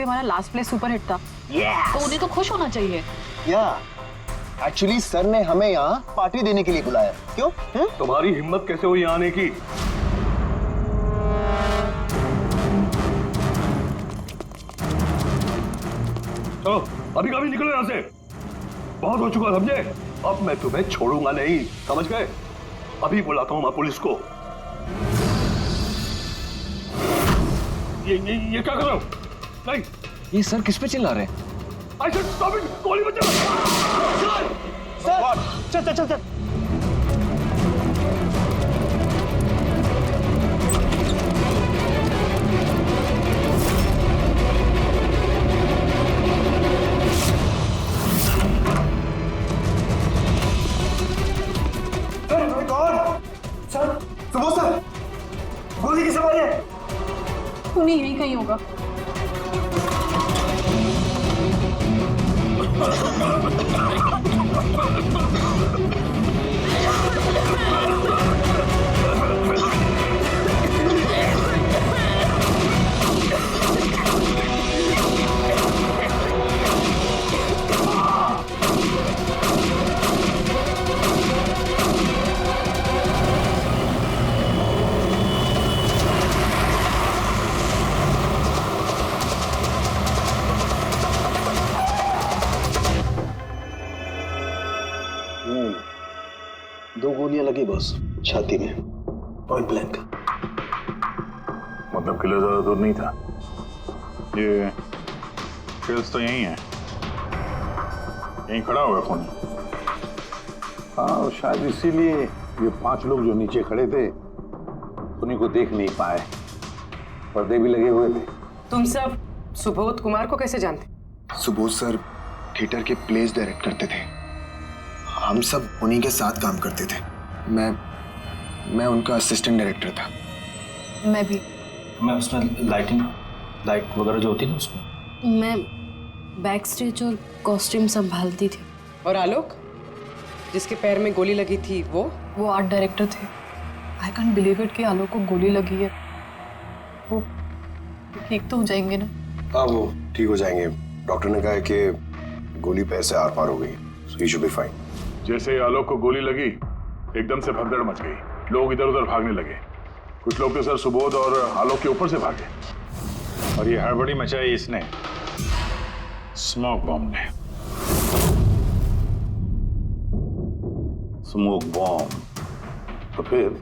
हमारा last play super hit था। तो उन्हें तो खुश होना चाहिए। एक्चुअली सर ने हमें यहाँ पार्टी देने के लिए बुलाया। क्यों? तुम्हारी हिम्मत कैसे हुई यहाँ आने की? चलो अभी कभी निकलो यहाँ से, बहुत हो चुका समझे। अब मैं तुम्हें छोड़ूंगा नहीं, समझ गए? अभी बुलाता हूँ मैं पुलिस को। ये क्या कर रहे हो? नहीं, ये सर किस पे चिल्ला रहे हैं? I said stop it! गोली मत चला! चल चल चल चल। सर, सुबोध सर, गोली किसे मारी है? उन्हें यही कहीं होगा। दो गोलियां लगी बॉस, छाती में, पॉइंट ब्लैंक। मतलब किले ज्यादा दूर नहीं था। ये शेल्स तो यही है, यहीं खड़ा हुआ खून। हाँ, शायद इसीलिए ये 5 लोग जो नीचे खड़े थे उन्हीं को देख नहीं पाए, पर्दे भी लगे हुए थे। तुम सब सुबोध कुमार को कैसे जानते? सुबोध सर थिएटर के प्लेस डायरेक्ट करते थे, हम सब उन्हीं के साथ काम करते थे। मैं उनका असिस्टेंट डायरेक्टर था। मैं भी। मैं उसमें लाइट वगैरह जो होती है ना उसमें। मैं बैक स्टेज और कॉस्ट्यूम संभालती थी। और आलोक, जिसके पैर में गोली लगी थी, वो आर्ट डायरेक्टर थे। आई कांट बिलीव इट कि आलोक को गोली लगी है। वो ठीक तो हो जाएंगे ना? हाँ, वो ठीक हो जाएंगे। डॉक्टर ने कहा है कि गोली पैर से आर पार हो गई, सो ही शुड बी फाइन। जैसे आलोक को गोली लगी, एकदम से भगदड़ मच गई, लोग इधर उधर भागने लगे। कुछ लोग तो सर सुबोध और आलोक के ऊपर से भागे, और ये हड़बड़ी मचाई इसने, स्मोक बॉम्ब ने। स्मोक बॉम्ब, तो फिर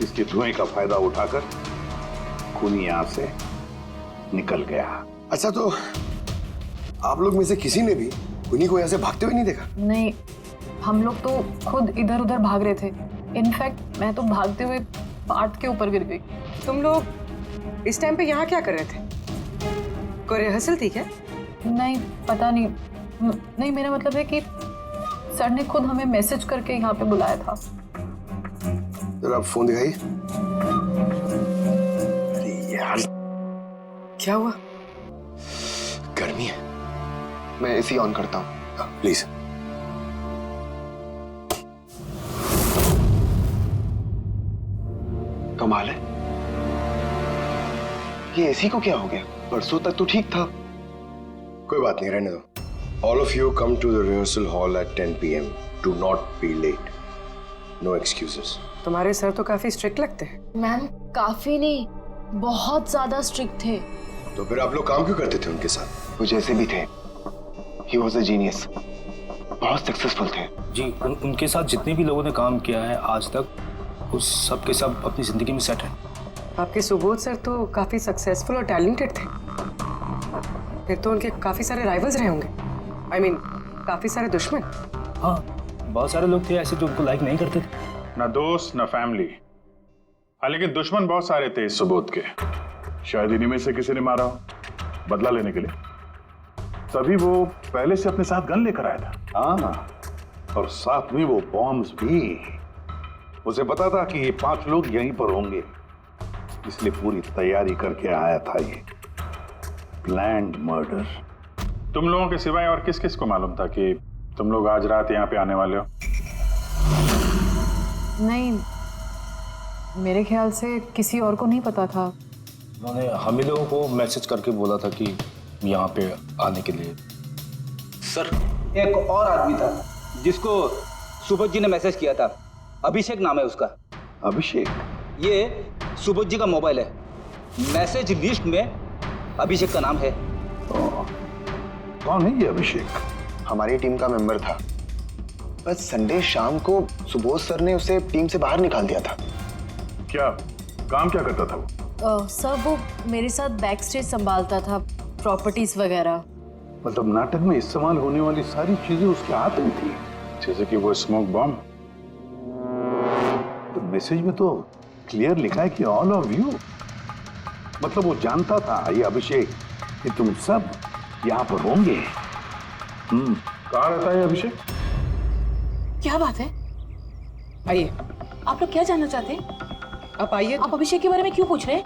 इसके धुएं का फायदा उठाकर खूनी यहां से निकल गया। अच्छा, तो आप लोग में से किसी ने भी उन्हीं को यहाँ से भागते हुए नहीं देखा? नहीं, हम लोग तो खुद इधर उधर भाग रहे थे। इनफैक्ट मैं तो भागते हुए पार्ट के ऊपर गिर गई। तुम लोग इस टाइम पे यहाँ क्या कर रहे थे? कोई रिहर्सल थी क्या? नहीं, पता नहीं। नहीं, मेरा मतलब है कि सर ने खुद हमें मैसेज करके यहाँ पे बुलाया था। जरा आप फोन दिखाइए। अरे यार, क्या हुआ? गर्मी है, मैं एसी ऑन करता हूँ। प्लीज। कमाल है, ये एसी को क्या हो गया? परसों तक तो ठीक था। कोई बात नहीं, रहने दो। All of you come to the rehearsal hall at 10 PM। Do not be late, no excuses. तुम्हारे सर तो काफी स्ट्रिक्ट लगते हैं। मैम, काफी नहीं, बहुत ज्यादा स्ट्रिक्ट थे। तो फिर आप लोग काम क्यों करते थे उनके साथ? वो जैसे भी थे, ही वॉज अ जीनियस, बहुत सक्सेसफुल थे। जी, उनके साथ जितने भी लोगों ने काम किया है आज तक, उस सब के सब अपनी जिंदगी में सेट है। आपके सुबोध सर तो काफी सक्सेसफुल और टैलेंटेड थे। फिर तो उनके काफी सारे राइवल्स रहे होंगे। I mean, काफी सारे दुश्मन। हाँ, बहुत सारे लोग थे ऐसे जो उनको लाइक नहीं करते थे। ना दोस्त ना फैमिली, हाँ, लेकिन दुश्मन बहुत सारे थे इस सुबोध के। शायद इन्हीं में से किसी ने मारा हो, बदला लेने के लिए। तभी वो पहले से अपने साथ गन लेकर आया था। हाँ, और साथ में वो बॉम्ब्स भी। उसे पता था कि ये 5 लोग यहीं पर होंगे, इसलिए पूरी तैयारी करके आया था। ये प्लान्ड मर्डर। तुम लोगों के सिवाय और किस किस को मालूम था कि तुम लोग आज रात यहाँ पे आने वाले हो? नहीं, मेरे ख्याल से किसी और को नहीं पता था। उन्होंने हम ही लोगों को मैसेज करके बोला था कि यहाँ पे आने के लिए। सर एक और आदमी था जिसको सुबोध जी ने मैसेज किया था, अभिषेक नाम है उसका। अभिषेक? ये सुबोध जी का मोबाइल है, मैसेज लिस्ट में अभिषेक का नाम है। कौन है ये अभिषेक? हमारी टीम का मेंबर था, बस संडे शाम को सुबोध सर ने उसे टीम से बाहर निकाल दिया था। क्या काम क्या करता था वो? सर वो मेरे साथ बैक स्टेज संभालता था, प्रॉपर्टीज वगैरह। मतलब नाटक में इस्तेमाल होने वाली सारी चीजें उसके हाथ में थी, जैसे कि वो स्मोक बॉम्ब। तो मैसेज में तो क्लियर लिखा है कि ऑल ऑफ यू। मतलब वो जानता था ये अभिषेक कि तुम सब यहाँ पर होंगे। कहाँ रहता है अभिषेक? क्या बात है? आइए, आप लोग क्या जानना चाहते हैं? आप आइए। आप अभिषेक के बारे में क्यों पूछ रहे हैं?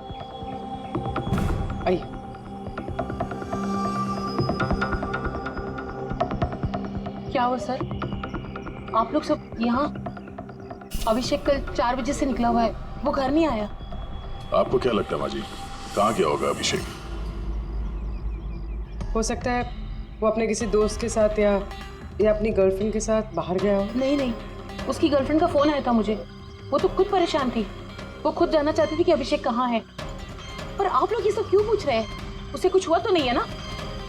आइए। क्या हुआ सर? आप लोग सब यहाँ? अभिषेक कल 4 बजे से निकला हुआ है, वो घर नहीं आया। आपको क्या लगता है माँ जी, कहाँ गया होगा अभिषेक? हो सकता है वो अपने किसी दोस्त के साथ या अपनी गर्लफ्रेंड के साथ बाहर गया हो। नहीं, उसकी गर्लफ्रेंड का फोन आया था मुझे। वो तो खुद परेशान थी, वो खुद जानना चाहती थी कि अभिषेक कहाँ है। पर आप लोग ये सब क्यों पूछ रहे हैं? उसे कुछ हुआ तो नहीं है ना?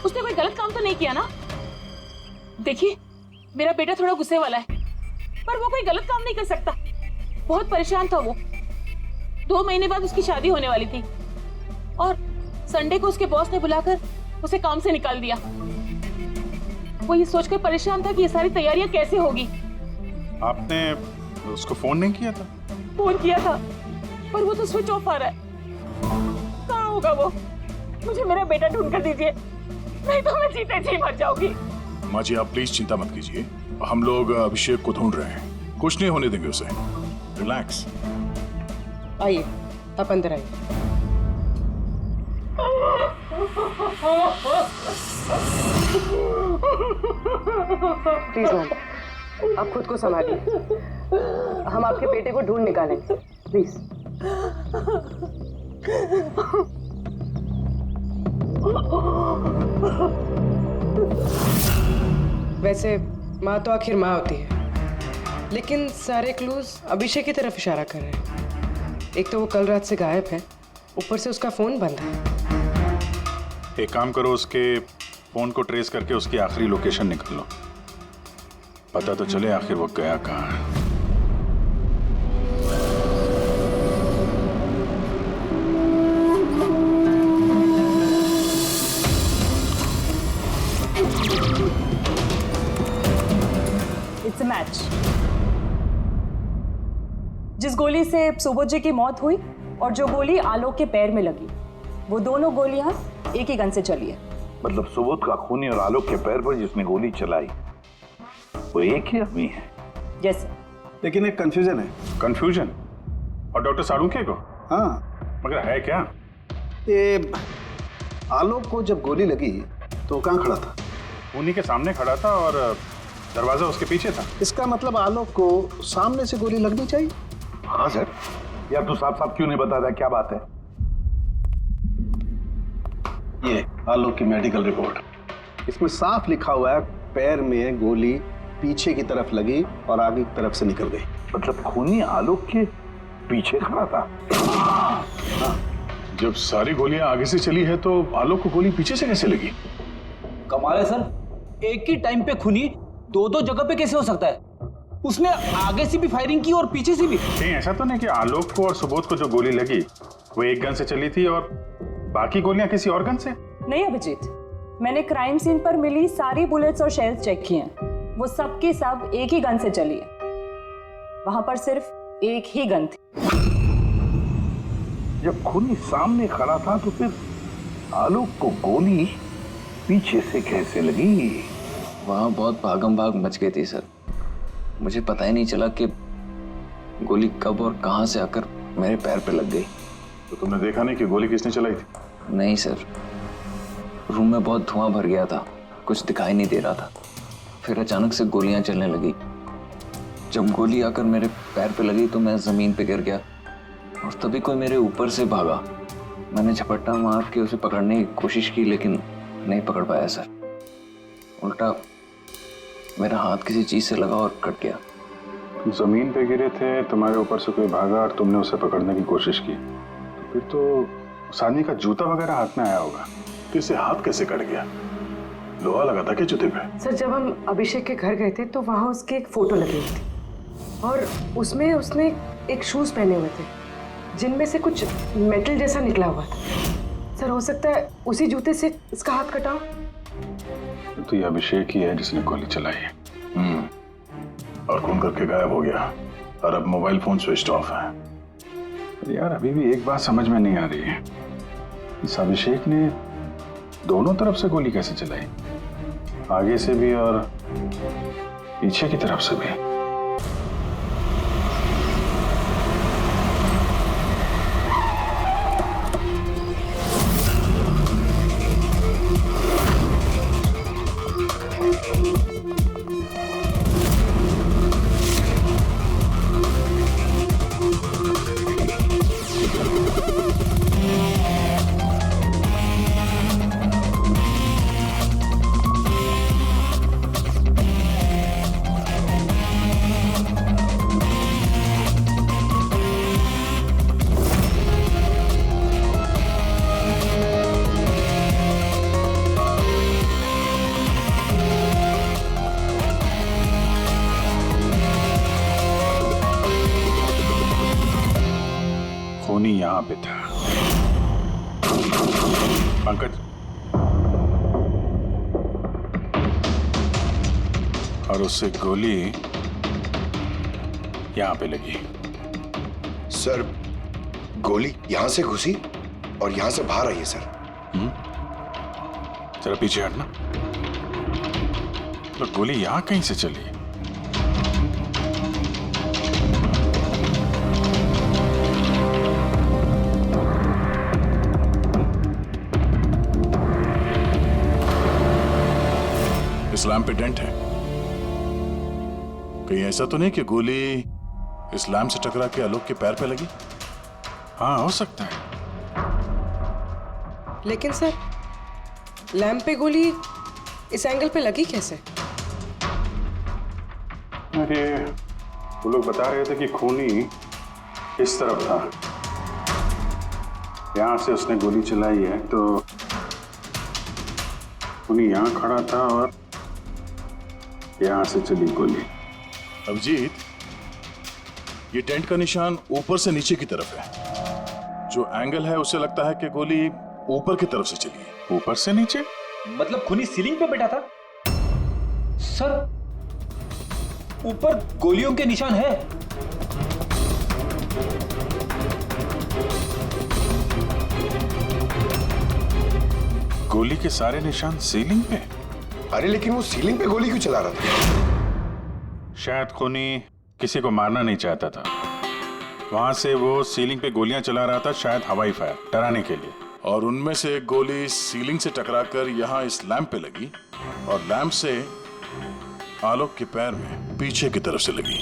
उसने कोई गलत काम तो नहीं किया ना? देखिए, मेरा बेटा थोड़ा गुस्से वाला है, पर वो कोई गलत काम नहीं कर सकता। बहुत परेशान था वो। 2 महीने बाद उसकी शादी होने वाली थी और संडे को उसके बॉस ने बुलाकर उसे काम से निकाल दिया। वो ये सोचकर परेशान था कि ये सारी तैयारियां कैसे होगी। आपने उसको फोन नहीं किया था? फोन किया था, पर वो तो स्विच ऑफ आ रहा है। कहाँ होगा वो? मुझे मेरा बेटा ढूंढ कर दीजिए, नहीं तो मैं जीते जी मर जाऊंगी। माँ जी, आप प्लीज चिंता मत कीजिए, हम लोग अभिषेक को ढूंढ रहे हैं, कुछ नहीं होने देंगे उसे। रिलैक्स। आइए, आप अंदर आइए। प्लीज मैम, आप खुद को संभालिए, हम आपके बेटे को ढूंढ निकालेंगे। प्लीज। वैसे माँ तो आखिर माँ होती है, लेकिन सारे क्लूज अभिषेक की तरफ इशारा कर रहे हैं। एक तो वो कल रात से गायब है, ऊपर से उसका फोन बंद है। एक काम करो, उसके फोन को ट्रेस करके उसकी आखिरी लोकेशन निकाल लो, पता तो चले आखिर वो गया कहाँ है। It's a match. जिस गोली से सुबोध जी की मौत हुई और जो गोली आलोक के पैर में लगी, वो दोनों गोलियां एक ही गन से चली है। मतलब सुबोध का खूनी और आलोक के पैर पर जिसने गोली चलाई वो एक ही आदमी है। यस। लेकिन एक कंफ्यूजन है। कंफ्यूजन? और डॉक्टर साळुंखे को? हाँ, मगर है क्या? ये आलोक को जब गोली लगी तो कहाँ खड़ा था? खूनी के सामने खड़ा था और दरवाजा उसके पीछे था। इसका मतलब आलोक को सामने से गोली लगनी चाहिए। हाँ सर। यार तू साफ साफ क्यों नहीं बता रहा, क्या बात है? ये आलोक की मेडिकल रिपोर्ट, इसमें साफ लिखा हुआ है पैर में गोली पीछे की तरफ लगी और आगे की तरफ से निकल गई। मतलब खूनी आलोक के पीछे खड़ा था। हाँ। जब सारी गोलियां आगे से चली है तो आलोक को गोली पीछे से कैसे लगी? कमाल है सर, एक ही टाइम पे खूनी 2 जगह पे कैसे हो सकता है? उसने आगे से भी फायरिंग की और पीछे से भी। नहीं, ऐसा तो नहीं कि आलोक को और सुबोध को जो गोली लगी वो एक गन से चली थी और बाकी गोलियां किसी और गन से? नहीं अभिजीत, मैंने क्राइम सीन पर मिली सारी बुलेट्स और शेल्स चेक किए हैं, वो सब की सब एक ही गन से चली है। वहां पर सिर्फ एक ही गन थी। जब खूनी सामने खड़ा था तो फिर आलोक को गोली पीछे से कैसे लगी? वहां बहुत भागम भाग मच गई थी सर, मुझे पता ही नहीं चला कि गोली कब और कहां से आकर मेरे पैर पे लग गई। तो तुमने देखा नहीं कि गोली किसने चलाई थी? नहीं सर, रूम में बहुत धुआं भर गया था, कुछ दिखाई नहीं दे रहा था। फिर अचानक से गोलियां चलने लगी। जब गोली आकर मेरे पैर पे लगी तो मैं जमीन पे गिर गया और तभी कोई मेरे ऊपर से भागा। मैंने झपट्टा मार के उसे पकड़ने की कोशिश की लेकिन नहीं पकड़ पाया सर। उल्टा मेरा हाथ किसी चीज से लगा और कट गया। तुम जमीन पे गिरे थे, तुम्हारे ऊपर से कोई भागा और तुमने उसे पकड़ने की कोशिश की, तो फिर तो उस आदमी का जूता वगैरह हाथ में आया होगा। तो इसे हाथ कैसे कट गया? लोहा लगा था क्या जूते पे? सर जब हम अभिषेक के घर गए थे तो वहाँ उसकी एक फोटो लगी हुई थी और उसमें उसने एक शूज पहने हुए थे जिनमें से कुछ मेटल जैसा निकला हुआ था। सर हो सकता है उसी जूते से इसका हाथ कटा। तो ये अभिषेक ही है जिसने गोली चलाई है। और खून करके गायब हो गया और अब मोबाइल फोन स्विच ऑफ है। पर यार अभी भी एक बात समझ में नहीं आ रही है, इस अभिषेक ने दोनों तरफ से गोली कैसे चलाई, आगे से भी और पीछे की तरफ से भी। खूनी यहां पे था। पंकज, और उससे गोली यहां पे लगी। सर गोली यहां से घुसी और यहां से बाहर आई है सर। जरा पीछे हटना। तो गोली यहां कहीं से चली? इस लैम्प पे डेंट है, कहीं ऐसा तो नहीं कि गोली इस लैम्प से टकरा के आलोक के पैर पे लगी? हाँ हो सकता है। लेकिन सर लैंप पे गोली इस एंगल पे लगी कैसे? अरे वो लोग बता रहे थे कि खूनी इस तरफ था, यहां से उसने गोली चलाई है, तो खूनी यहां खड़ा था और यहां से चली गोली। अभिजीत, ये टेंट का निशान ऊपर से नीचे की तरफ है। जो एंगल है उससे लगता है कि गोली ऊपर की तरफ से चली है। ऊपर से नीचे मतलब खूनी सीलिंग पे बैठा था? सर ऊपर गोलियों के निशान है। गोली के सारे निशान सीलिंग पे? अरे लेकिन वो सीलिंग पे गोली क्यों चला रहा था? शायद खूनी किसी को मारना नहीं चाहता था, वहां से वो सीलिंग पे गोलियां चला रहा था, शायद हवाई फायर डराने के लिए। और उनमें से एक गोली सीलिंग से टकराकर यहाँ इस लैंप पे लगी और लैंप से आलोक के पैर में पीछे की तरफ से लगी।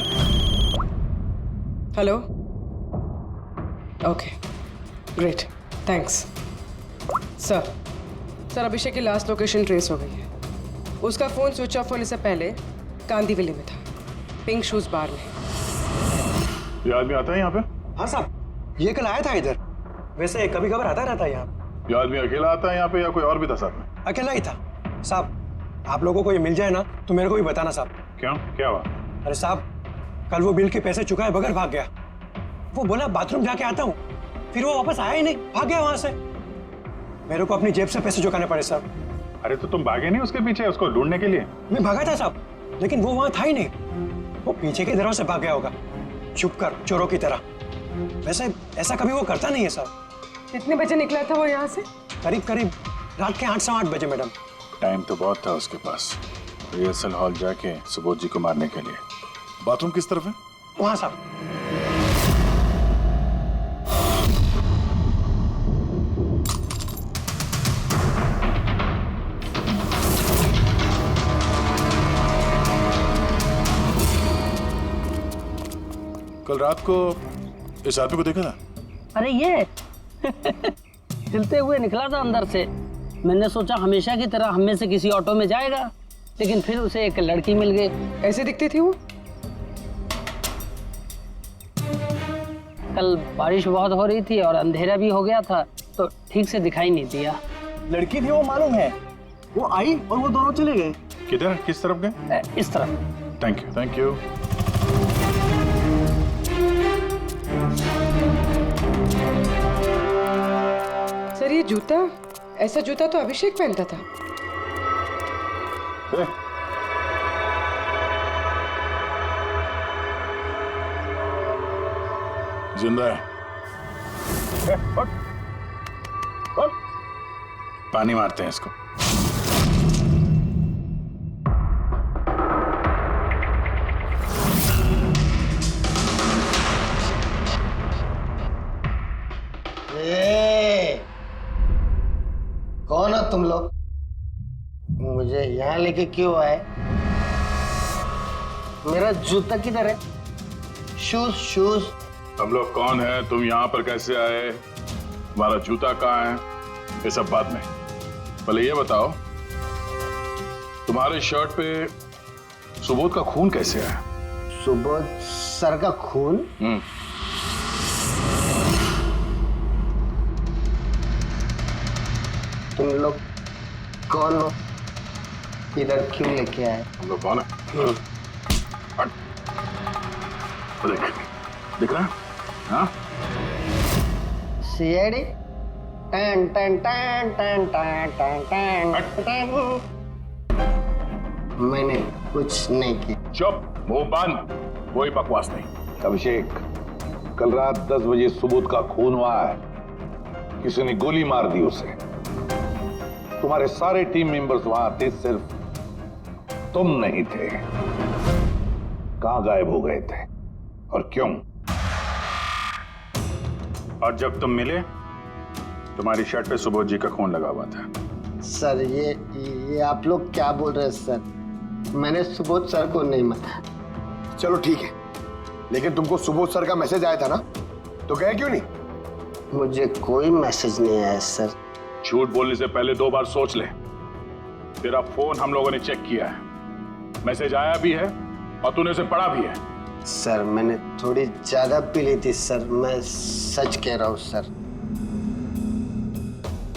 Hello, okay great, thanks. Sir Abhishek की लास्ट लोकेशन ट्रेस हो गई है। उसका फोन स्विच ऑफ होने से पहले कांदीवली में था, पिंक शूज बार में। ये आदमी आता है यहाँ पे? हाँ साहब, ये कल आया था इधर। वैसे कभी कभार आता रहता है यहाँ। ये आदमी अकेला आता है यहाँ पे या कोई और भी था साथ में? अकेला ही था साहब। आप लोगों को ये मिल जाए ना तो मेरे को भी बताना साहब। क्यों, क्या हुआ? अरे साहब, कल वो बिल के पैसे चुकाए बगैर भाग गया। वो बोला बाथरूम जाके आता हूँ, फिर वो वापस आया ही नहीं, भाग गया वहां से। मेरे को अपनी जेब से पैसे चुकाने पड़े साहब। अरे तो तुम भागे नहीं उसके पीछे उसको ढूंढने के लिए? मैं भागा था साहब, लेकिन वो वहां था ही नहीं। वो पीछे की तरफ से भाग गया होगा, छुप कर चोरों की तरह। वैसे ऐसा कभी वो करता नहीं है साहब। कितने बजे निकला था वो यहाँ से? करीब रात के 8 सवा 8 बजे मैडम। टाइम तो बहुत था उसके पास, रिहर्सल हॉल जाके सुबोध जी को मारने के लिए। बाथरूम किस तरफ है? वहां साहब। कल रात को इस आदमी को देखा था? अरे ये हिलते हुए निकला था अंदर से। मैंने सोचा हमेशा की तरह हम में से किसी ऑटो में जाएगा, लेकिन फिर उसे एक लड़की मिल गई। ऐसे दिखती थी वो? कल बारिश बहुत हो रही थी और अंधेरा भी हो गया था, तो ठीक से दिखाई नहीं दिया। लड़की थी वो मालूम है, वो आई और वो दोनों चले गए। किधर, किस तरफ गए? इस तरफ। Thank you, thank you. Sir ये जूता, ऐसा जूता तो अभिषेक पहनता था। जिंदा है। पानी मारते हैं इसको। कौन हो तुम लोग? मुझे यहाँ लेके क्यों आए? मेरा जूता किधर है? Shoes shoes. हम लोग कौन है, तुम यहाँ पर कैसे आए, हमारा जूता कहाँ है, ये सब बात में। पहले ये बताओ, तुम्हारे शर्ट पे सुबोध का खून कैसे आया? सुबोध सर का खून? तुम लोग कौन हो? इधर क्यों लेके आए? हम लोग कौन है? देख, दिख रहा है? हाँ? सीआईडी? टन टन टन टन टन टन टन टन। मैंने कुछ नहीं किया। चुप, मुंह बंद, कोई बकवास नहीं। अभिषेक, कल रात 10 बजे सुबोध का खून हुआ है। किसी ने गोली मार दी उसे। तुम्हारे सारे टीम मेंबर्स वहां थे, सिर्फ तुम नहीं थे। कहां गायब हो गए थे और क्यों? और जब तुम मिले, तुम्हारी शर्ट पे सुबोध जी का खून लगा हुआ था। सर ये आप लोग क्या बोल रहे हैं सर? मैंने सुबोध सर को नहीं मारा। चलो ठीक है, लेकिन तुमको सुबोध सर का मैसेज आया था ना, तो गए क्यों नहीं? मुझे कोई मैसेज नहीं आया सर। झूठ बोलने से पहले 2 बार सोच ले। तेरा फोन हम लोगों ने चेक किया है, मैसेज आया भी है और तूने उसे पढ़ा भी है। सर मैंने थोड़ी ज्यादा पी ली थी सर, मैं सच कह रहा हूँ सर।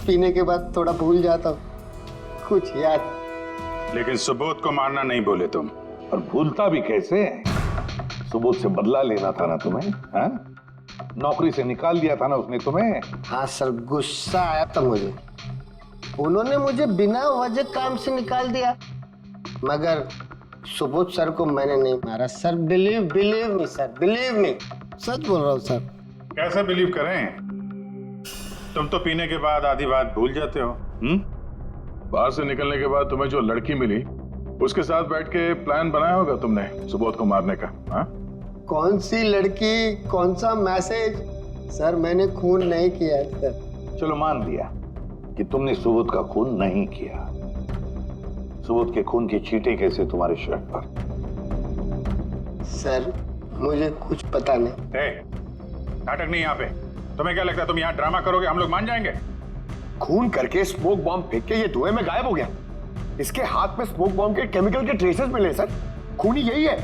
पीने के बाद थोड़ा भूल जाता हूँ, कुछ याद। लेकिन सुबोध को मारना नहीं बोले तुम। और भूलता भी कैसे? सुबोध से बदला लेना था ना तुम्हें, हाँ? नौकरी से निकाल दिया था ना उसने तुम्हें। हाँ सर, गुस्सा आया था मुझे। उन्होंने मुझे बिना वजह काम से निकाल दिया, मगर सुबोध सर को मैंने नहीं मारा sir. Believe me sir, believe me, सच बोल रहा हूँ सर। कैसे बिलीव करें? तुम तो पीने के बाद आधी बात भूल जाते हो। बाहर से निकलने के बाद तुम्हें जो लड़की मिली, उसके साथ बैठ के प्लान बनाया होगा तुमने सुबोध को मारने का। हाँ? कौन सी लड़की, कौन सा मैसेज? सर मैंने खून नहीं किया सर। चलो मान लिया कि तुमने सुबोध का खून नहीं किया। सुबोध के खून की छींटे कैसे तुम्हारे शर्ट पर? सर मुझे कुछ पता नहीं। नाटक नहीं यहाँ पे। तुम्हें क्या लगता है तुम यहाँ ड्रामा करोगे, हम लोग मान जाएंगे? खून करके स्मोक बॉम्ब फेंक के ये धुएं में गायब हो गया। इसके हाथ में स्मोक बॉम्ब के केमिकल के ट्रेसेस मिले सर। खूनी यही है।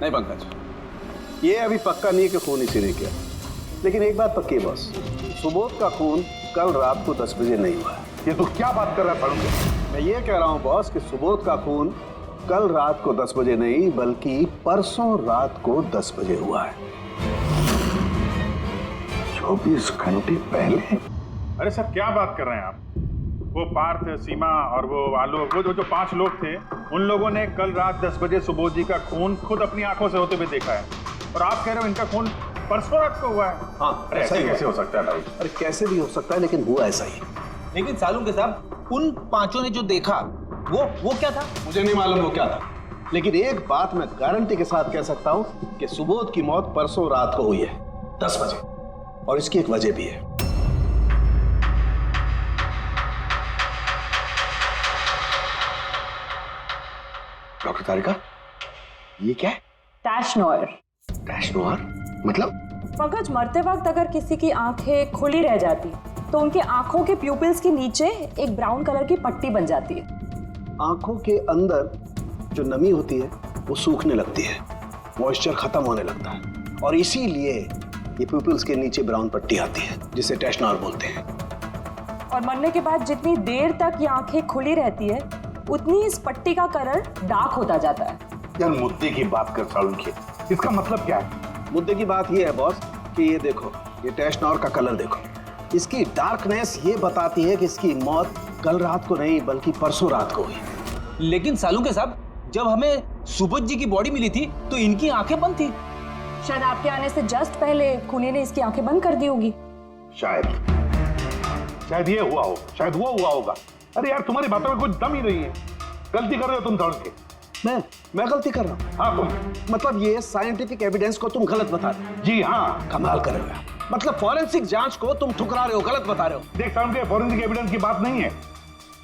नहीं पंकज, ये अभी पक्का नहीं है कि खून इसी ने किया, लेकिन एक बात पक्की है बॉस, सुबोध का खून कल रात को 10 बजे नहीं हुआ। ये तो क्या बात कर रहा है फारूक? मैं ये कह रहा हूँ बॉस कि सुबोध का खून कल रात को 10 बजे नहीं, बल्कि परसों रात को 10 बजे हुआ है। 24 घंटे पहले? अरे सर क्या बात कर रहे हैं आप? वो पार्थ, सीमा और वो आलोक, वो जो 5 लोग थे, उन लोगों ने कल रात 10 बजे सुबोध जी का खून खुद अपनी आंखों से होते हुए देखा है, और आप कह रहे हो इनका खून परसों रात को हुआ है? हाँ, अरे ऐसे कैसे हो सकता है भाई? अरे कैसे भी हो सकता है, लेकिन हुआ ऐसा ही। लेकिन सालुंके साहब, उन 5 ने जो देखा वो क्या था? मुझे नहीं मालूम वो क्या था, लेकिन एक बात मैं गारंटी के साथ कह सकता हूँ कि सुबोध की मौत परसों रात को हुई है 10 बजे, और इसकी एक वजह भी है। डॉक्टर तारिका, ये क्या है? टैश नोयर। टैश नोयर मतलब? पंकज, मरते वक्त अगर किसी की आंखें खुली रह जाती तो उनके आंखों के प्यूपिल्स के नीचे एक ब्राउन कलर की पट्टी बन जाती है। आंखों के अंदर जो नमी होती है वो सूखने लगती है, मॉइस्चर खत्म होने लगता है, और इसीलिए ये प्यूपिल्स के नीचे ब्राउन पट्टी आती है जिसे टेशनॉर बोलते हैं। और मरने के बाद जितनी देर तक ये आंखें खुली रहती है उतनी इस पट्टी का कलर डार्क होता जाता है। यार मुद्दे की बात कर सालुंखे, इसका मतलब क्या है? मुद्दे की बात ये है बॉस कि ये देखो, ये टेशनॉर का कलर देखो, इसकी डार्कनेस ये बताती है कि इसकी मौत कल रात को नहीं बल्कि परसों रात को हुई। लेकिन सालुंखे साहब, जब हमें सुबोध जी की बॉडी मिली थी तो इनकी आंखें बंद थी। शायद आपके आने से जस्ट पहले खूनी ने इसकी आंखें बंद कर दी होगी। शायद ये हुआ हो, शायद वो हुआ होगा। अरे यार, तुम्हारी बातों में कुछ दम ही नहीं है। गलती कर रहे हो तुम सालुंखे। मैं गलती कर रहा हूँ? हाँ तुम। मतलब ये साइंटिफिक एविडेंस को तुम गलत बता रहे हो? जी हाँ। कमाल कर रहे हो। मतलब फॉरेंसिक जांच को तुम ठुकरा रहे हो, गलत बता रहे हो। देख सालुंखे, फॉरेंसिक एविडेंस की बात नहीं है,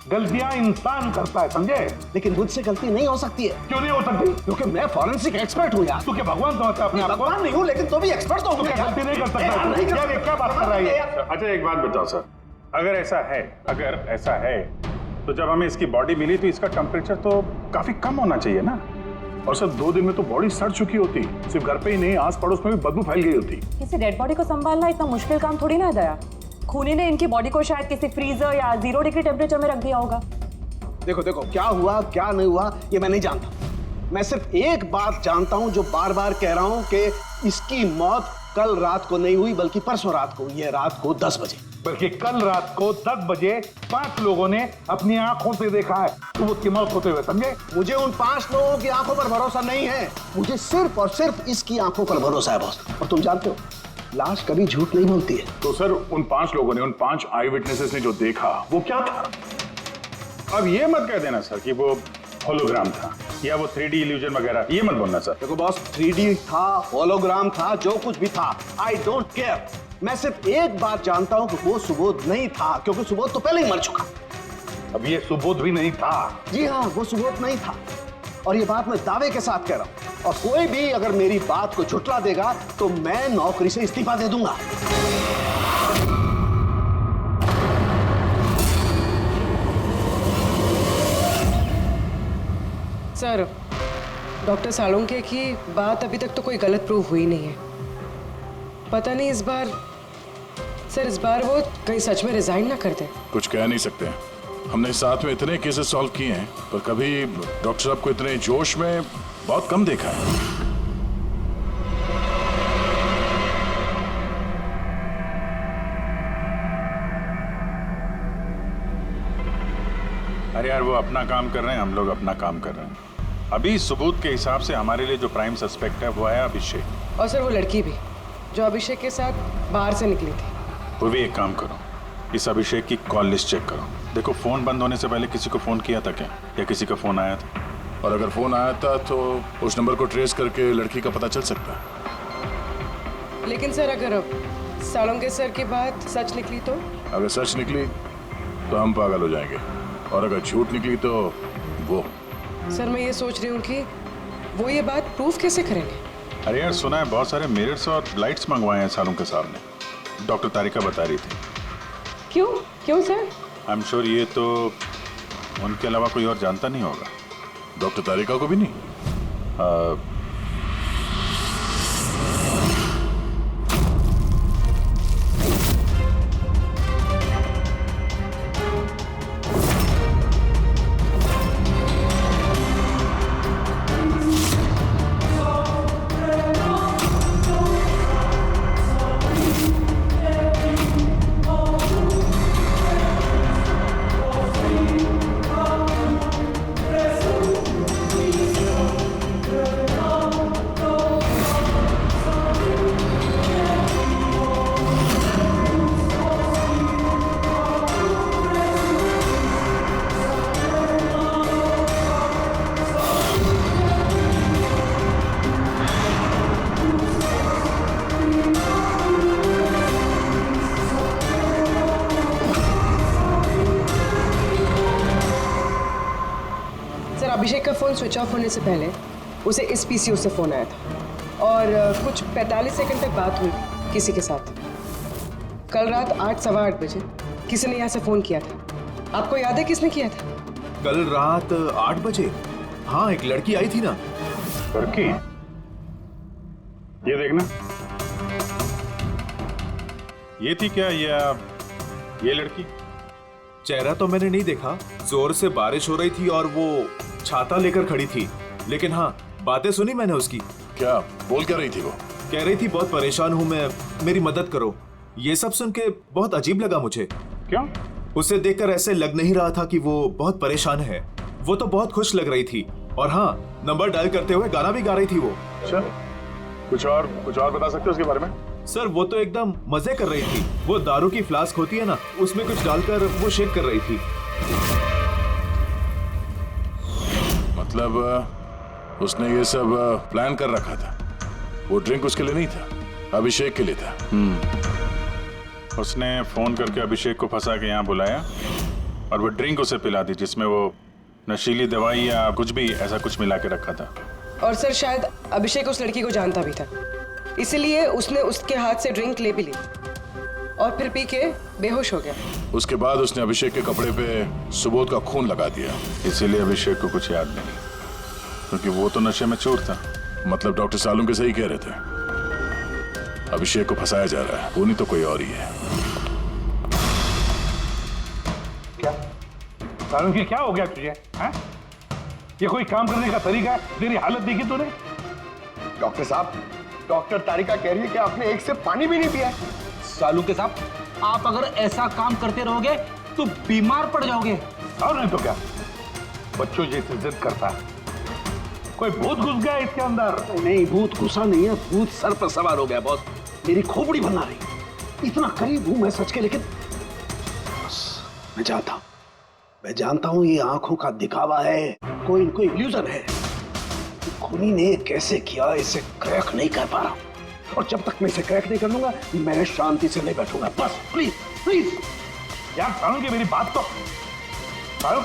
गलतियां इंसान करता है, समझे? लेकिन मुझसे गलती नहीं हो सकती है। क्यों नहीं हो सकती? क्योंकि मैं फॉरेंसिक एक्सपर्ट हूँ यार। तू क्या भगवान समझता है अपने आप को? भगवान नहीं हूँ, लेकिन तो भी एक्सपर्ट तो हूँ। क्या गलती नहीं कर सकता? यार ये क्या बात कर रहा है? अच्छा एक बात बताओ सर, अगर ऐसा है तो जब हमें इसकी बॉडी मिली तो इसका टेम्परेचर तो काफी कम होना चाहिए ना। और सर 2 दिन में तो बॉडी सड़ चुकी होती, सिर्फ घर पे ही नहीं आस पड़ोस में भी बदबू फैल गई होती। किसी डेड बॉडी को संभालना इतना मुश्किल काम थोड़ी ना है दया। खूनी ने इनकी बॉडी को शायद किसी फ्रीजर या 0 डिग्री टेम्परेचर में रख दिया होगा। देखो क्या हुआ क्या नहीं हुआ ये मैं नहीं जानता। मैं सिर्फ एक बात जानता हूं जो बार बार कह रहा हूं कि इसकी मौत कल रात को नहीं हुई बल्कि परसों रात को हुई है, रात को 10 बजे। बल्कि कल रात को 10 बजे 5 लोगों ने अपनी आंखों से देखा है सुबोध की मौत होते हुए, समझे? मुझे उन 5 लोगों की आंखों पर भरोसा नहीं है, मुझे सिर्फ और सिर्फ इसकी आंखों पर भरोसा है बॉस। और तुम जानते हो लाश कभी झूठ नहीं बोलती है। तो सर उन 5 लोगों ने, उन 5 आई विटनेसेस ने जो देखा वो क्या था? अब ये मत कह देना सर कि वो होलोग्राम था या वो 3D इल्यूजन वगैरह, ये मत बोलना सर। देखो बॉस, 3D था, होलोग्राम था, जो कुछ भी था, आई डोंट केयर। मैं सिर्फ एक बात जानता हूं कि वो सुबोध नहीं था, क्योंकि सुबोध तो पहले ही मर चुका। अब ये सुबोध भी नहीं था। जी हाँ, वो सुबोध नहीं था, और ये बात मैं दावे के साथ कह रहा हूं। और कोई भी अगर मेरी बात को झुठला देगा तो मैं नौकरी से इस्तीफा दे दूंगा। सर, डॉक्टर सालुंखे की बात अभी तक तो कोई गलत प्रूव हुई नहीं है। पता नहीं इस बार वो कहीं सच में रिजाइन ना कर दे। कुछ कह नहीं सकते, हमने साथ में इतने केसेस सॉल्व किए हैं पर कभी डॉक्टर साहब को इतने जोश में बहुत कम देखा है। अरे यार वो अपना काम कर रहे हैं, हम लोग अपना काम कर रहे हैं। अभी सबूत के हिसाब से हमारे लिए जो प्राइम सस्पेक्ट है वो है अभिषेक। और सर वो लड़की भी जो अभिषेक के साथ बाहर से निकली थी। वो भी एक काम करो, इस अभिषेक की कॉल लिस्ट चेक करो, देखो फोन बंद होने से पहले किसी को फोन किया था क्या, या किसी का फोन आया था? और अगर फोन आया था तो उस नंबर को ट्रेस करके लड़की का पता चल सकता है। लेकिन सर अगर सालुंखे सर की बात सच निकली तो? अगर सच निकली तो हम पागल हो जाएंगे, और अगर झूठ निकली तो वो। सर मैं ये सोच रही हूँ कि वो ये बात प्रूफ कैसे करेंगे? अरे यार सुना है बहुत सारे मिरर्स और लाइट्स मंगवाए हैं सालुंखे साहब ने, डॉक्टर तारिका बता रही थी। क्यों सर? आई एम श्योर ये तो उनके अलावा कोई और जानता नहीं होगा, डॉक्टर तारिका को भी नहीं। अभिषेक का फोन स्विच ऑफ होने से पहले उसे इस पीसीओ से फोन आया था और कुछ 45 सेकंड तक बात हुई थी। किसी के साथ। कल रात 8 सवा 8 बजे किसी ने यहाँ से फोन किया था। आपको याद है किसने किया था? कल रात 8 बजे? हाँ, एक लड़की आई थी ना। लड़की? ये देखना, ये थी क्या या ये लड़की? चेहरा तो मैंने नहीं देखा, जोर से बारिश हो रही थी और वो छाता लेकर खड़ी थी, लेकिन हाँ बातें सुनी मैंने उसकी। क्या बोल क्या रही थी वो? कह रही थी बहुत परेशान हूँ मैं, मेरी मदद करो। ये सब सुन के बहुत अजीब लगा मुझे। क्यों? उसे देखकर ऐसे लग नहीं रहा था कि वो बहुत परेशान है। वो तो बहुत खुश लग रही थी और हाँ, नंबर डायल करते हुए गाना भी गा रही थी वो। अच्छा, कुछ और बता सकते हो उसके बारे में? सर वो तो एकदम मजे कर रही थी। वो दारू की फ्लास्क होती है ना, उसमें कुछ डालकर वो शेक कर रही थी। मतलब उसने ये सब प्लान कर रखा था। वो ड्रिंक उसके लिए नहीं था, अभिषेक के लिए था। उसने फोन करके अभिषेक को फंसा के यहाँ बुलाया और वो ड्रिंक उसे पिला दी जिसमें वो नशीली दवाई या कुछ भी ऐसा कुछ मिला के रखा था। और सर शायद अभिषेक उस लड़की को जानता भी था, इसीलिए उसने उसके हाथ से ड्रिंक ले भी ली और फिर पी के बेहोश हो गया। उसके बाद उसने अभिषेक के कपड़े पे सुबोध का खून लगा दिया, इसीलिए अभिषेक को कुछ याद नहीं, क्योंकि वो तो नशे में चूर था। मतलब डॉक्टर सालुम के सही कह रहे थे, अभिषेक को फंसाया जा रहा है, वो नहीं तो कोई और ही है। क्या सालुम की क्या हो गया तुझे? हैं? ये कोई काम करने का तरीका है? तेरी हालत देखी तूने? डॉक्टर साहब, डॉक्टर तारिका कह रही है कि आपने एक से पानी भी नहीं पिया। सालू के साहब, आप अगर ऐसा काम करते रहोगे तो बीमार पड़ जाओगे। और नहीं तो क्या, बच्चों जैसे जिद करता है। कोई भूत घुस गया इसके अंदर। नहीं, भूत घुसा नहीं है, भूत सर पर सवार हो गया बॉस। मेरी खोपड़ी बना रही। इतना करीब हूं मैं सच के, लेकिन मैं जानता हूं ये आंखों का दिखावा है, कोई इनको इल्यूजन है। खूनी ने कैसे किया इसे क्रैक नहीं कर पा रहा, और जब तक मैं इसे क्रैक नहीं कर लूंगा मैं शांति से नहीं बैठूंगा। बस प्लीज प्लीज यार सालू की मेरी बात तो सालू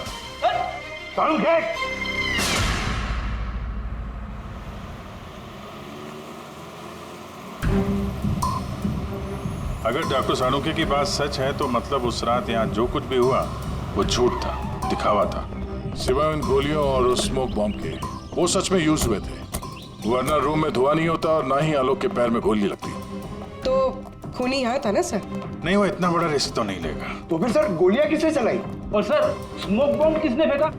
अगर डॉक्टर सानुके की बात सच है तो मतलब उस रात यहाँ जो कुछ भी हुआ वो झूठ था, दिखावा था। सिवाय उन गोलियों और उस स्मोक बॉम्ब के, वो सच में यूज हुए थे, वरना रूम में धुआं नहीं होता और ना ही आलोक के पैर में गोली लगती। तो खूनी यहाँ था ना सर? नहीं, वो इतना बड़ा रिस्क तो नहीं लेगा। तो फिर सर गोलियां किसने चलाई? और सर स्मोक बॉम्ब किसने फेंका?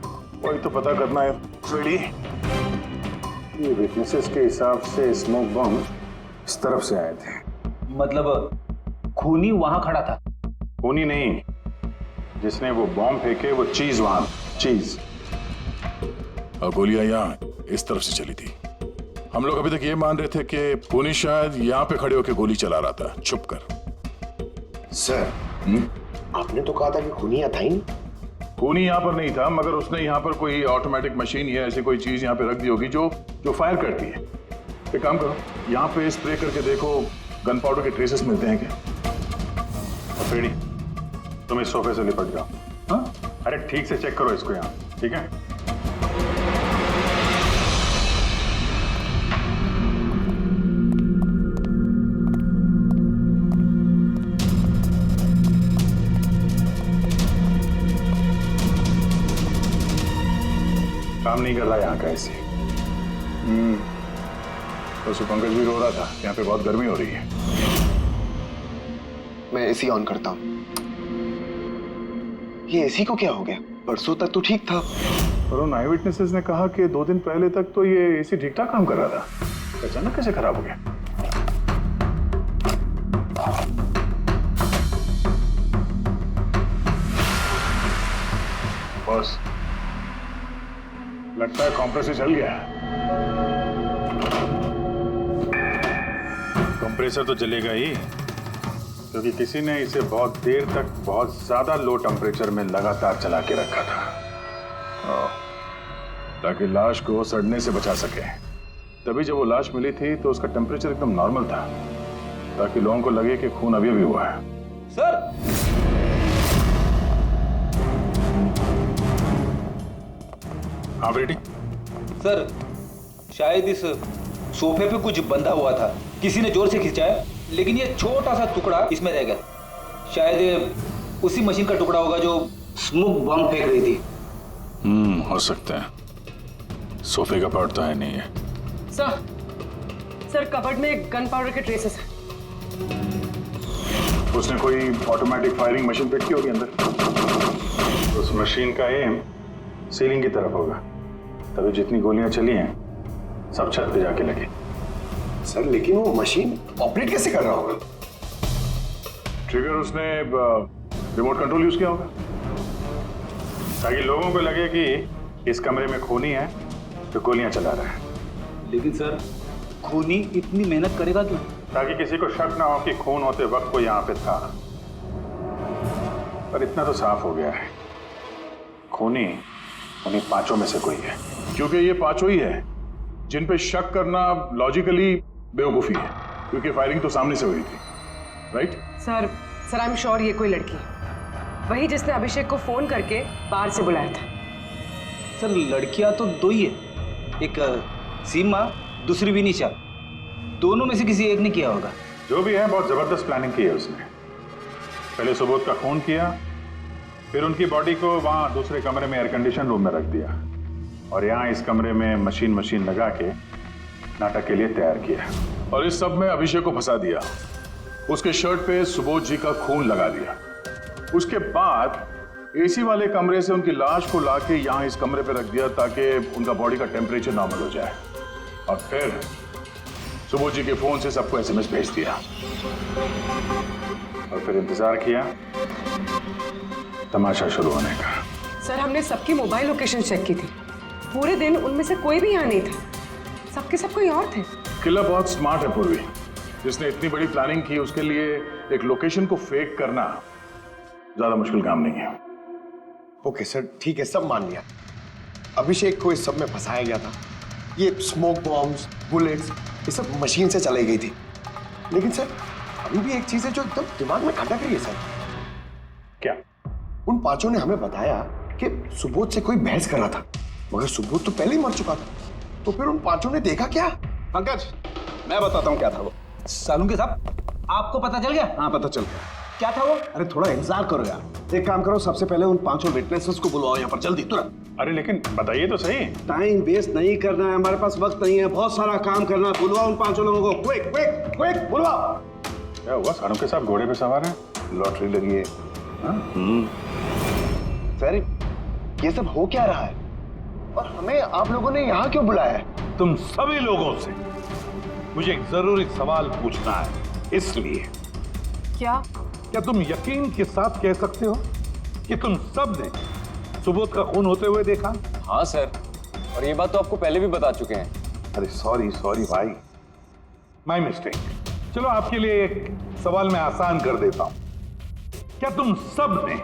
वही तो पता करना है। फ्रेडी, ये विटनेसेस के हिसाब से स्मोक बॉम्ब इस तरफ से आए थे। मतलब खूनी वहां खड़ा था? खूनी नहीं, जिसने वो बॉम्ब फेंके वो चीज वहां, चीज, और गोलियां यहाँ इस तरफ से चली थी। हम लोग अभी तक ये मान रहे थे कि खूनी शायद यहाँ पे खड़े होकर गोली चला रहा था छुप कर। सर, आपने तो कहा था कि खूनी यहाँ था ही नहीं। खूनी यहाँ पर नहीं था, मगर उसने यहाँ पर कोई ऑटोमेटिक मशीन या ऐसी कोई चीज यहाँ पे रख दी होगी जो फायर करती है। एक काम करो, यहाँ पे स्प्रे करके देखो गन पाउडर के ट्रेसेस मिलते हैं क्या। और फ्रेडी, तुम इस सोफे से लिपट जाओ। हाँ, अरे ठीक से चेक करो इसको यहाँ, ठीक है? काम नहीं कर रहा यहाँ का ऐसे। तो पंकज भी रो रहा था, यहाँ पे बहुत गर्मी हो रही है। मैं एसी ऑन करता हूँ। ये एसी को क्या हो गया? परसों तक तो ठीक था। और उन आई विटनेसेस ने कहा कि 2 दिन पहले तक तो ये एसी ठीक ठाक काम कर रहा था, अचानक कैसे खराब हो गया? बॉस, लगता है कंप्रेसर चल गया। कंप्रेसर तो चलेगा ही, क्योंकि किसी ने इसे बहुत देर तक बहुत ज्यादा लो टेम्परेचर में लगातार चला के रखा था, ताकि लाश को सड़ने से बचा सके। तभी जब वो लाश मिली थी तो उसका टेम्परेचर एकदम नॉर्मल था, ताकि लोगों को लगे कि खून अभी हुआ है। सर, हाँ बेटी। सर, शायद इस सोफे पे कुछ बंधा हुआ था, किसी ने जोर से खींचा है, लेकिन ये छोटा सा टुकड़ा इसमें रह गया। शायद ये उसी मशीन का टुकड़ा होगा जो स्मोक बम फेंक रही थी। हो सकता है। सोफे का पार्ट तो है नहीं है। सर कबर्ड में गन पाउडर के ट्रेसेस हैं। उसने कोई ऑटोमेटिक फायरिंग मशीन फिट की होगी अंदर। उस मशीन का एम सीलिंग की तरफ होगा, तभी जितनी गोलियां चली हैं सब छत पे जाके लगी। सर लेकिन वो मशीन ऑपरेट कैसे कर रहा होगा? ट्रिगर उसने रिमोट कंट्रोल यूज किया होगा ताकि लोगों को लगे कि इस कमरे में खूनी है तो गोलियां चला रहा है। लेकिन सर खूनी इतनी मेहनत करेगा क्यों? ताकि किसी को शक ना हो कि खून होते वक्त वो यहाँ पे था। पर इतना तो साफ हो गया है, खूनी उन्हीं पांचों में से कोई है, क्योंकि ये पांचों ही है जिन पे शक करना लॉजिकली बेवकूफी है, क्योंकि फायरिंग तो सामने से हुई थी। Right sir I am sure ये कोई लड़की है, वही जिसने अभिषेक को फोन करके बाहर से बुलाया था। सर लड़कियां तो दो ही है, एक सीमा, दूसरी विनीशा। दोनों में से किसी एक ने किया होगा। जो भी है बहुत जबरदस्त प्लानिंग की है उसने। पहले सुबोध का खून किया, फिर उनकी बॉडी को वहां दूसरे कमरे में एयर कंडीशन रूम में रख दिया, और यहाँ इस कमरे में मशीन लगा के नाटक के लिए तैयार किया। और इस सब में अभिषेक को फंसा दिया, उसके शर्ट पे सुबोध जी का खून लगा दिया। उसके बाद एसी वाले कमरे से उनकी लाश को लाके यहाँ इस कमरे पे रख दिया ताकि उनका बॉडी का टेम्परेचर नॉर्मल हो जाए, और फिर सुबोध जी के फोन से सबको एसएमएस भेज दिया, और फिर इंतजार किया तमाशा शुरू होने का। सर हमने सबकी मोबाइल लोकेशन चेक की थी, पूरे दिन उनमें से कोई भी यहाँ नहीं था, सबके सब कोई और थे। किलर बहुत स्मार्ट है पूर्वी, जिसने इतनी बड़ी प्लानिंग की उसके लिए एक लोकेशन को फेक करना ज्यादा मुश्किल काम नहीं है। ओके सर ठीक है, सब मान लिया। अभिषेक को इस सब में फंसाया गया था। ये स्मोक बॉम्ब्स, बुलेट्स, ये सब मशीन से चलाई गई थी। लेकिन सर अभी भी एक चीज है जो एकदम दिमाग में खटक रही है सर। क्या? उन पांचों ने हमें बताया कि सुबोध से कोई बहस कर रहा था, मगर सुबोध तो पहले ही मर चुका था। तो फिर उन पांचों ने देखा क्या? पंकज मैं बताता हूँ क्या था वो। सालुंके साहब आपको पता चल गया? हाँ पता चल गया। क्या था वो? अरे थोड़ा इंतजार करो यार। एक काम करो, सबसे पहले उन पांचों विटनेसेस को बुलाओ यहाँ पर जल्दी, तुरंत। अरे लेकिन बताइए तो सही। टाइम वेस्ट नहीं करना है, हमारे पास वक्त नहीं है, बहुत सारा काम करना है। बुलवाओ उन पांचों लोगों को, क्विक क्विक क्विक बुलवाओ। क्या हुआ? सालुंके साहब घोड़े पे सवार हैं, लॉटरी लगी है। सर ये सब हो क्या रहा है, और हमें आप लोगों ने यहाँ क्यों बुलाया है? तुम सभी लोगों से मुझे एक जरूरी सवाल पूछना है, इसलिए। क्या तुम यकीन के साथ कह सकते हो कि तुम सब ने सुबोध का खून होते हुए देखा? हाँ सर, और ये बात तो आपको पहले भी बता चुके हैं। अरे सॉरी भाई, माय मिस्टेक। चलो आपके लिए एक सवाल मैं आसान कर देता हूं। क्या तुम सब ने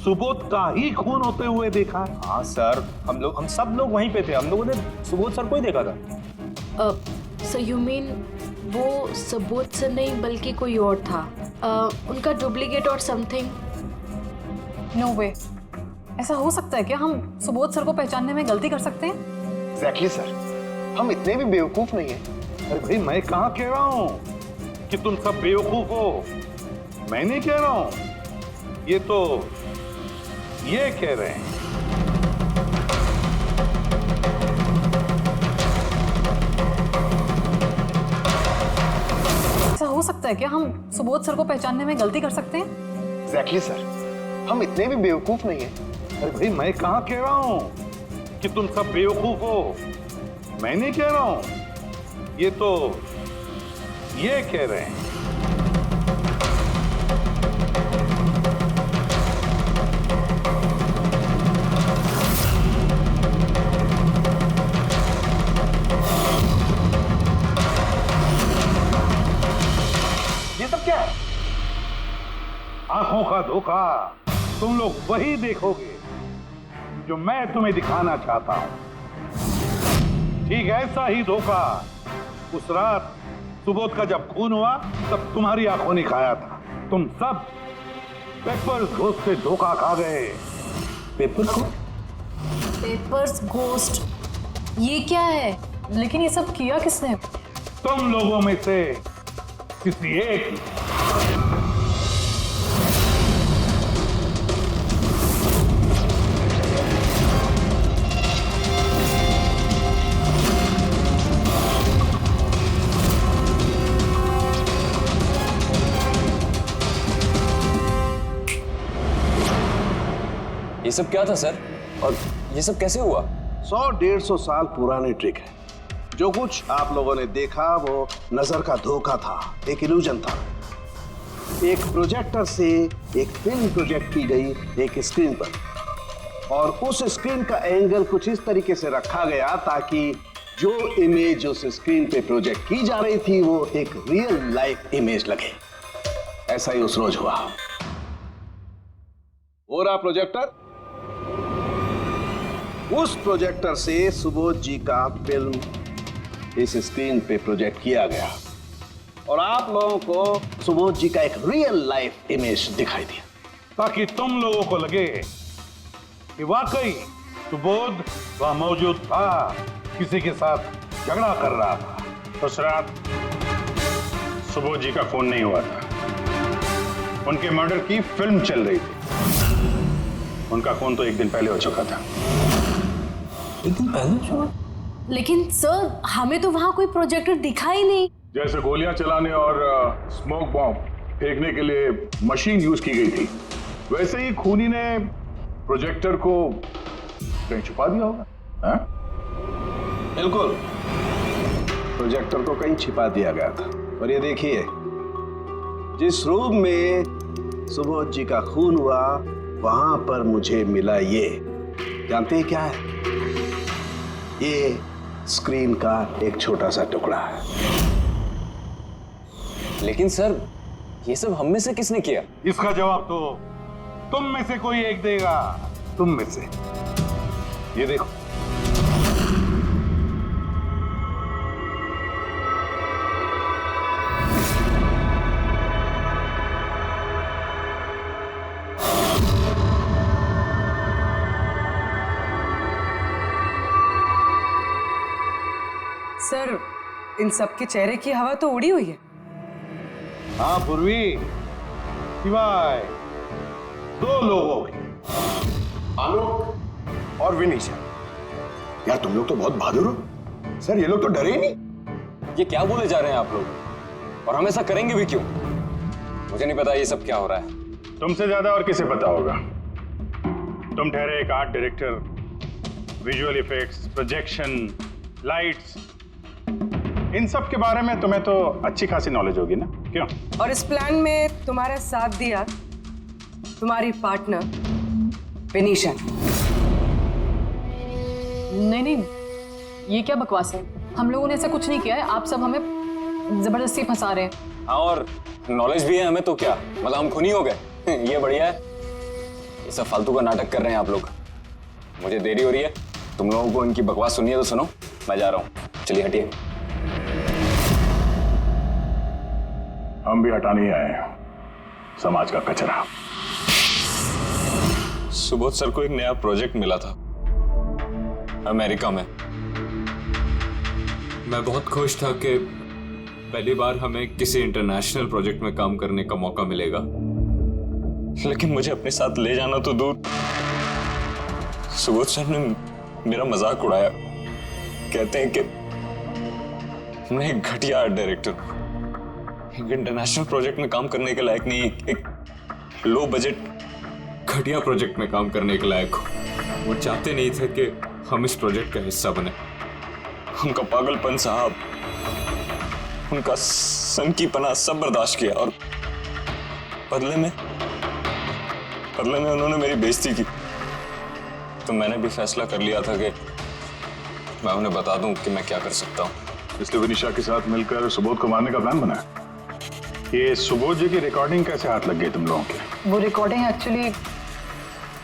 सुबोध का ही खून होते हुए देखा है? हाँ सर, हम सब लोग वहीं पे थे। हम लोगों ने सुबोध सर को ही देखा था। सो यू मीन वो सुबोध सर नहीं बल्कि कोई और था, उनका डुप्लीकेट और समथिंग? नो वे, ऐसा हो सकता है क्या? हम सुबोध सर को पहचानने में गलती कर सकते हैं? एग्जैक्टली सर, हम इतने भी बेवकूफ नहीं हैं। अरे भाई मैं कहाँ कह रहा हूं कि तुम सब बेवकूफ हो, मैं नहीं कह रहा हूं, ये तो ये कह रहे हैं। ऐसा हो सकता है क्या? हम सुबोध सर को पहचानने में गलती कर सकते हैं? एग्जैक्टली सर, हम इतने भी बेवकूफ नहीं हैं। अरे भाई मैं कहाँ कह रहा हूं कि तुम सब बेवकूफ हो, मैं नहीं कह रहा हूं, ये तो ये कह रहे हैं। ये सब क्या है? आंखों का धोखा। तुम लोग वही देखोगे जो मैं तुम्हें दिखाना चाहता हूं। ठीक ऐसा ही धोखा उस रात सुबोध का जब खून हुआ तब तुम्हारी आंखों ने खाया था। तुम सब पेपर्स घोस्ट से धोखा खा गए। पेपर्स घोस्ट, ये क्या है? लेकिन ये सब किया किसने? तुम लोगों में से किसी एक की। ये सब क्या था सर, और ये सब कैसे हुआ? 100-150 साल पुरानी ट्रिक है। जो कुछ आप लोगों ने देखा वो नजर का धोखा था, एक इल्यूजन था। एक प्रोजेक्टर से एक फिल्म प्रोजेक्ट की गई एक स्क्रीन पर, और उस स्क्रीन का एंगल कुछ इस तरीके से रखा गया ताकि जो इमेज उस स्क्रीन पे प्रोजेक्ट की जा रही थी वो एक रियल लाइफ इमेज लगे। ऐसा ही उस रोज हुआ। हो रहा प्रोजेक्टर, उस प्रोजेक्टर से सुबोध जी का फिल्म इस स्क्रीन पे प्रोजेक्ट किया गया और आप लोगों को सुबोध जी का एक रियल लाइफ इमेज दिखाई दिया, ताकि तुम लोगों को लगे कि वाकई सुबोध वहां मौजूद था, किसी के साथ झगड़ा कर रहा था। उस रात सुबोध जी का फोन नहीं हुआ था, उनके मर्डर की फिल्म चल रही थी। उनका फोन तो एक दिन पहले हो चुका था। एक दिन पहले? लेकिन सर हमें तो वहां कोई प्रोजेक्टर दिखा ही नहीं। जैसे गोलियां चलाने और स्मोक बॉम्ब फेंकने के लिए मशीन यूज की गई थी, वैसे ही खूनी ने प्रोजेक्टर को कहीं छुपा दिया होगा। हाँ? बिल्कुल, प्रोजेक्टर को कहीं छिपा दिया गया था। और ये देखिए, जिस रूम में सुबोध जी का खून हुआ वहां पर मुझे मिला ये, जानते हैं क्या है? ये स्क्रीन का एक छोटा सा टुकड़ा है। लेकिन सर ये सब हम में से किसने किया? इसका जवाब तो तुम में से कोई एक देगा। तुम में से। ये देखो, सर इन सबके चेहरे की हवा तो उड़ी हुई है। हाँ पूर्वी, सिवाय 2 लोगों की, आलोक और विनीशा। यार तुम लोग तो बहुत बहादुर हो। सर ये लोग तो डरे ही नहीं। ये क्या बोले जा रहे हैं आप लोग, और हम ऐसा करेंगे भी क्यों? मुझे नहीं पता ये सब क्या हो रहा है। तुमसे ज्यादा और किसे पता होगा? तुम ठहरे एक art director, visual effects, projection, lights, इन सब के बारे में तुम्हें तो अच्छी खासी नॉलेज होगी ना, क्यों? और इस प्लान में तुम्हारा साथ दिया तुम्हारी पार्टनर विनीशा। नहीं नहीं, ये क्या बकवास है? हम लोगों ने ऐसा कुछ नहीं किया है। आप सब हमें जबरदस्ती फंसा रहे हैं। हाँ, और नॉलेज भी है हमें, तो क्या मतलब हम खूनी हो गए? ये बढ़िया है। ये सब फालतू का नाटक कर रहे हैं आप लोग। मुझे देरी हो रही है, तुम लोगों को इनकी बकवास सुनिए तो सुनो, मैं जा रहा हूँ। चलिए हटिए। हम भी हटाने ही आए हैं समाज का कचरा। सुबोध सर को एक नया प्रोजेक्ट मिला था अमेरिका में। मैं बहुत खुश था कि पहली बार हमें किसी इंटरनेशनल प्रोजेक्ट में काम करने का मौका मिलेगा। लेकिन मुझे अपने साथ ले जाना तो दूर, सुबोध सर ने मेरा मजाक उड़ाया। कहते हैं कि मैं एक घटिया आर्ट डायरेक्टर हूं, एक इंटरनेशनल प्रोजेक्ट में काम करने के लायक नहीं, एक लो बजट घटिया प्रोजेक्ट में काम करने के लायक हो। वो चाहते नहीं थे कि हम इस प्रोजेक्ट का हिस्सा बने। उनका पागलपन साहब, उनका सनकीपना सब बर्दाश्त किया, और बदले में उन्होंने मेरी बेइज्जती की। तो मैंने भी फैसला कर लिया था कि मैं उन्हें बता दूं कि मैं क्या कर सकता हूं। इसलिए विनीशा के साथ मिलकर सुबोध को मारने का प्लान बनाया। ये सुबोध जी की रिकॉर्डिंग कैसे हाथ लग गई तुम लोगों के? वो रिकॉर्डिंग एक्चुअली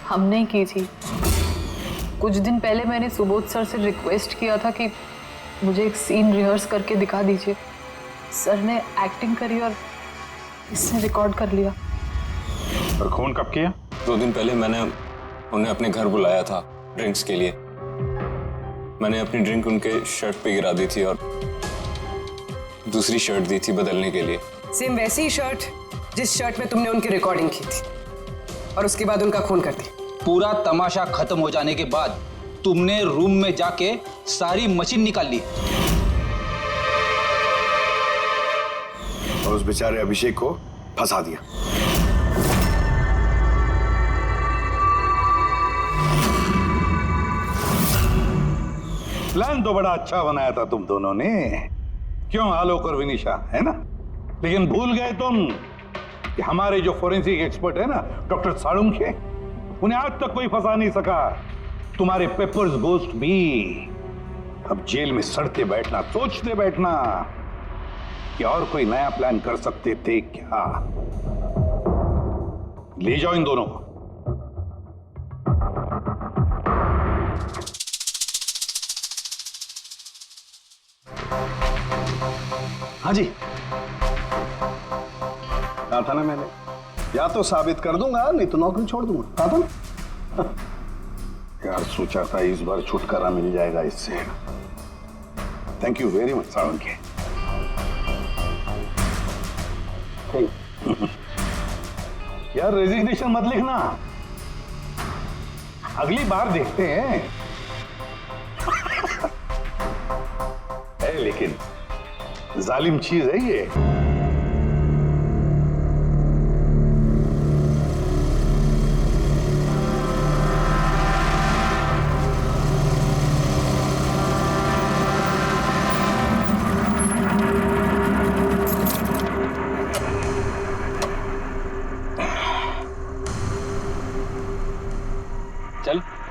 हमने ही की थी। कुछ दिन पहले मैंने सुबोध सर से रिक्वेस्ट किया था कि मुझे एक सीन रिहर्स करके दिखा दीजिए। सर ने एक्टिंग करी और इसने रिकॉर्ड कर लिया। और खून कब किया? 2 दिन पहले मैंने उन्हें अपने घर बुलाया था ड्रिंक्स के लिए। मैंने अपनी ड्रिंक उनके शर्ट पे गिरा दी थी और दूसरी शर्ट दी थी बदलने के लिए। सेम वैसी ही शर्ट जिस शर्ट में तुमने उनकी रिकॉर्डिंग की थी और उसके बाद उनका खून कर दिया। पूरा तमाशा खत्म हो जाने के बाद तुमने रूम में जाके सारी मशीन निकाल ली और उस बेचारे अभिषेक को फंसा दिया। प्लान तो बड़ा अच्छा बनाया था तुम दोनों ने, क्यों आलोक और विनिशा, है ना? लेकिन भूल गए तुम कि हमारे जो फोरेंसिक एक्सपर्ट है ना, डॉक्टर साळुंखे, उन्हें आज तक कोई फंसा नहीं सका। तुम्हारे पेपर्स गोस्ट भी अब जेल में सड़ते बैठना, सोचते बैठना कि और कोई नया प्लान कर सकते थे क्या। ले जाओ इन दोनों को। हाँ जी, कहा था ना मैंने, या तो साबित कर दूंगा नहीं तो नौकरी छोड़ दूंगा, कहा था ना। यार सोचा था इस बार छुटकारा मिल जाएगा इससे। Thank you very much Salunkhe. यार रेजिग्नेशन मत लिखना, अगली बार देखते हैं। है लेकिन जालिम चीज है ये।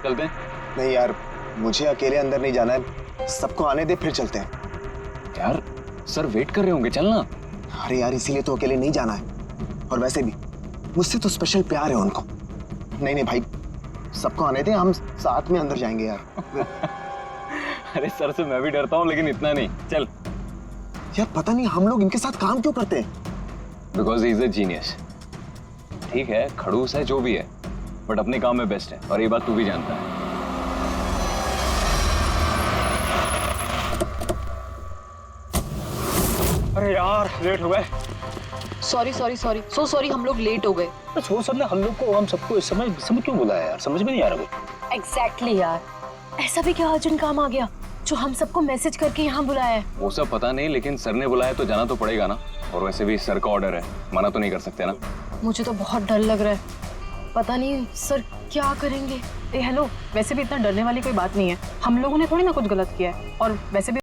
चलते हैं। नहीं यार, मुझे अकेले अंदर नहीं जाना है, सबको आने दे फिर चलते हैं। यार सर वेट कर रहे होंगे, चलना। अरे यार इसीलिए तो अकेले नहीं जाना है, और वैसे भी मुझसे तो स्पेशल प्यार है उनको। नहीं नहीं भाई, सबको आने दे, हम साथ में अंदर जाएंगे यार। अरे सर से मैं भी डरता हूँ, लेकिन इतना नहीं। चल यार, पता नहीं हम लोग इनके साथ काम क्यों करते हैं। Because he is a genius. ठीक है, खड़ूस है, जो भी है, बट अपने काम में बेस्ट है, और ये बात तू भी जानता है। अरे यार लेट हो गए। Sorry sorry sorry, so sorry, हम लोग लेट हो गए। वो सर ने हम सबको इस समय क्यों बुलाया यार, समझ में नहीं आ रहा कुछ। एग्जैक्टली यार, ऐसा भी क्या अर्जेंट काम आ गया जो हम सबको मैसेज करके यहाँ बुलाया है? वो सब पता नहीं, लेकिन सर ने बुलाया तो जाना तो पड़ेगा ना। और वैसे भी सर का ऑर्डर है, मना तो नहीं कर सकते ना। मुझे तो बहुत डर लग रहा है, पता नहीं सर क्या करेंगे। हेलो, वैसे भी इतना डरने वाली कोई बात नहीं है, हम लोगों ने थोड़ी ना कुछ गलत किया है, और वैसे भी